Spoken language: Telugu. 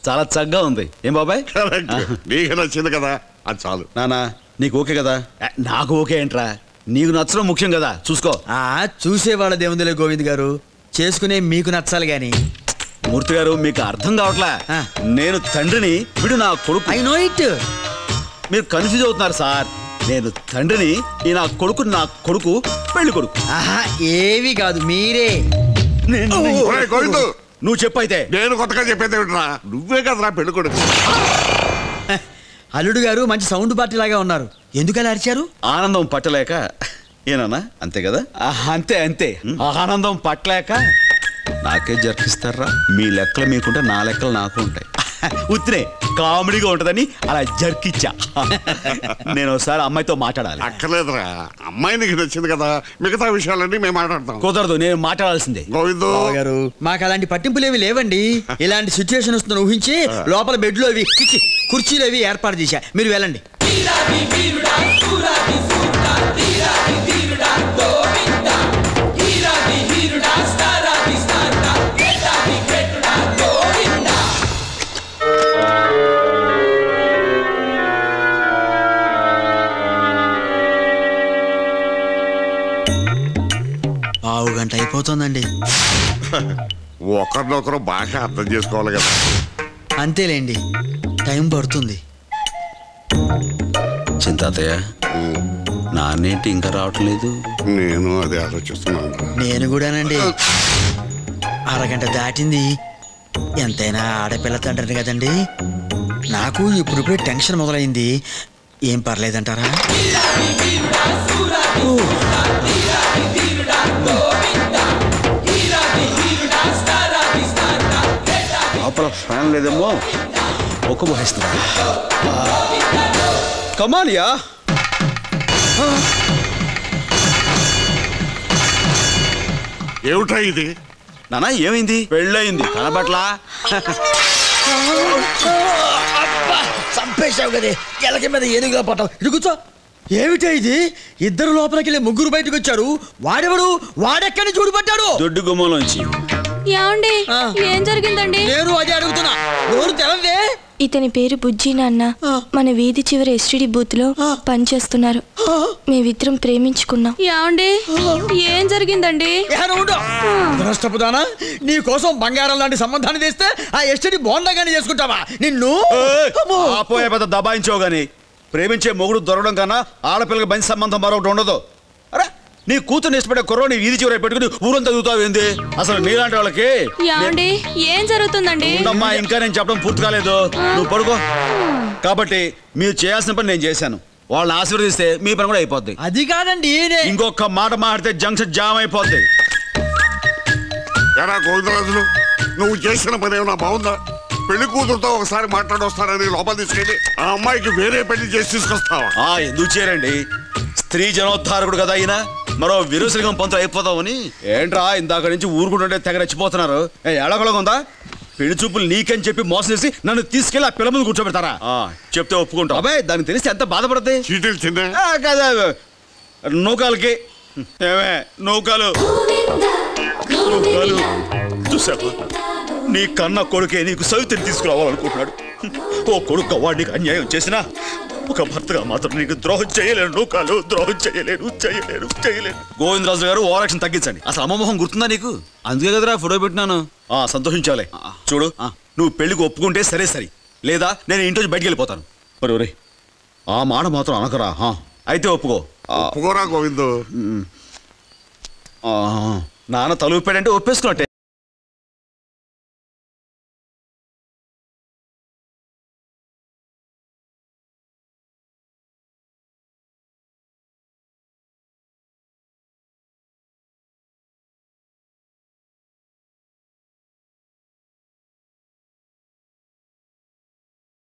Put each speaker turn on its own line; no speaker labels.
చాలా చక్కగా ఉంది. ఏం బాబాయ్?
నీకు నచ్చింది కదా, అది చాలు.
నానా నీకు ఓకే కదా? నాకు ఓకే ఏంట్రా, నీకు నచ్చడం ముఖ్యం కదా, చూసుకో.
చూసేవాళ్ళ దేవుందిలే గోవింద్ గారు, చేసుకునే మీకు నచ్చాలి గాని.
మూర్తి గారు మీకు అర్థం కావట్లా. నేను తండ్రిని, వీడు నా కొడుకు.
I know it.
మీరు కన్ఫ్యూజ్ అవుతున్నారు సార్. నేను తండ్రిని, ఈ నా కొడుకు పెళ్లి కొడుకు.
ఏవి కాదు మీరే.
నువ్వు చెప్పైతే.
నేను కొత్తగా చెప్పేది ఏమిట్రా, నువ్వే కదరా పెళ్లి కొడుకు.
అల్లుడు గారు మంచి సౌండ్ పార్టీ లాగా ఉన్నారు, ఎందుకలా అరిచారు?
ఆనందం పట్టలేక. ఏనన్నా అంతే కదా? అంతే ఆనందం పట్టలేక నాకే జర్కిస్తారా? మీ లెక్కలు మీకుంటే నా లెక్కలు నాకు ఉంటాయి. ఉత్తినే కామెడీగా ఉంటదని అలా జర్కిచ్చా. నేను ఒకసారి అమ్మాయితో మాట్లాడాలి.
అక్కర్లేదురా, అమ్మాయి నీకు నచ్చింది కదా, మిగతా విషయాలన్నీ మేము మాట్లాడతాం.
కుదరదు, నేను మాట్లాడాల్సిందే.
గోవిందు
గారు మాకు అలాంటి పట్టింపులేవి లేవండి. ఇలాంటి సిచ్యువేషన్ వస్తుందని ఊహించి లోపల బెడ్లు అవి కుర్చీలు అవి ఏర్పాటు చేశా, మీరు వెళ్ళండి. పావు గంట అయిపోతుందండి.
ఒకరినొకరు బాగా అర్థం చేసుకోవాలి కదా.
అంతేలేండి, టైం పడుతుంది.
చింతాతయ్య, నాన్నేంటి ఇంకా రావట్లేదు?
నేను అదే ఆలోచిస్తున్నాను.
నేను కూడానండి. అరగంట దాటింది. ఎంతైనా ఆడపిల్ల తండ్రిని కదండి. నాకు ఇప్పుడిప్పుడే టెన్షన్ మొదలైంది. ఏం పర్లేదంటారా?
లోపల ఫ్యాన్ లేదేమో, ఒక్క బోహిస్తున్నా. కమాలియా
ఏమిటా ఇది?
నానా ఏమైంది? పెళ్ళయింది కనబట్లా?
చంపేశావు కదే, ఎలక మీద ఏనుగులా పట్టావు. ఇది కూర్చో. ఏమిటా ఇది? ఇద్దరు లోపలికి వెళ్ళి ముగ్గురు బయటకు వచ్చారు. వాడెవడు? వాడెక్కడి చూడు పట్టాడు?
దొడ్డు గుమ్మలోంచి.
ఏమండి, ఏం జరిగిందండి?
నేను అదే అడుగుతున్నా, నోరు తెలవే.
ఇతని పేరు బుజ్జి నాన్న. మన వీధి చివరి ఎస్టీడీ బూత్ లో పనిచేస్తున్నారు. మేమిద్దరం ప్రేమించుకున్నాం. ఏమండి, ఏం జరిగిందండి?
నష్టపుదానా, నీ కోసం బంగారం లాంటి సంబంధాన్ని తెస్తే ఆ ఎస్టీడీ బోండాగాని చేసుకుంటావా? నిన్ను
పోయే పెద్ద దబాయించావు గాని, ప్రేమించే మొగుడు దొరకడం కన్నా ఆడపిల్లకి మంచి సంబంధం మరొకటి ఉండదు. అరే, నీ కూతుర్ని ఇష్టపడే కుర్రోని వీధి చివర పెట్టుకుని ఊరంతా చదువుతావేంది? అసలు నీలాంటి వాళ్ళకి.
ఏం జరుగుతుందండి?
ఉండమ్మా, ఇంకా నేను చెప్పడం పూర్తి కాలేదు, నువ్వు పడుకో. కాబట్టి మీరు చేయాల్సిన పని నేను చేశాను. వాళ్ళని ఆశీర్వదిస్తే మీ పని కూడా అయిపోద్ది.
అది కాదండి,
ఇంకొక మాట మాడితే జంక్షన్ జామ్ అయిపోద్ది.
ఎరా గోవిందరాజులు, నువ్వు చేసిన పని ఏమన్నా బాగుందా? పెళ్లి కూతురుతో ఒకసారి మాట్లాడొస్తానని లోపల తీసుకెళ్ళి ఆ అమ్మాయికి వేరే పెళ్లి చేసి తీసుకొస్తావా?
ఎందుకు చేయరండి, స్త్రీ జనోద్ధారకుడు కదా అయినా. మరో విరుసలిగం పంతులు అయిపోతామని. ఏంట్రా ఇందాక నుంచి ఊరుకుంటుంటే తెగ రెచ్చిపోతున్నారు? ఎడగొలగా ఉందా? పెళ్లి చూపులు నీకని చెప్పి మోసం చేసి నన్ను తీసుకెళ్లి ఆ పిల్ల ముందు కూర్చోబెడతారా? చెప్తే ఒప్పుకుంటావు. అబ్బాయి, దానికి తెలిసి ఎంత బాధపడతాయి.
చీటీలు చిన్న
కదా నూకాలకి. ఏమే నూకాలు చూసావా? నీ కన్న కొడుకే నీకు సవితిని తీసుకురావాలనుకుంటున్నాడు. ఓ కొడుకు వాడికి అన్యాయం చేసినా ఒక భర్తగా మాత్రం నీకు ద్రోహం చేయలేను. నూకాలు ద్రోహం చేయలేను. గోవిందరాజు గారు ఓవరాక్షన్ తగ్గించండి. అసలు అమ్మమోహం గుర్తుందా నీకు? అందుకే కదరా ఫోటో పెట్టినాను. సంతోషించాలే. చూడు, నువ్వు పెళ్లికి ఒప్పుకుంటే సరే, లేదా నేను ఇంటి బయటికి వెళ్ళిపోతాను. ఒరే, ఆ మాట మాత్రం అనకరా. అయితే ఒప్పుకోరా
గోవిందు.
నాన్న తలుపు పెట్టంటే ఒప్పేసుకున్నట్టే.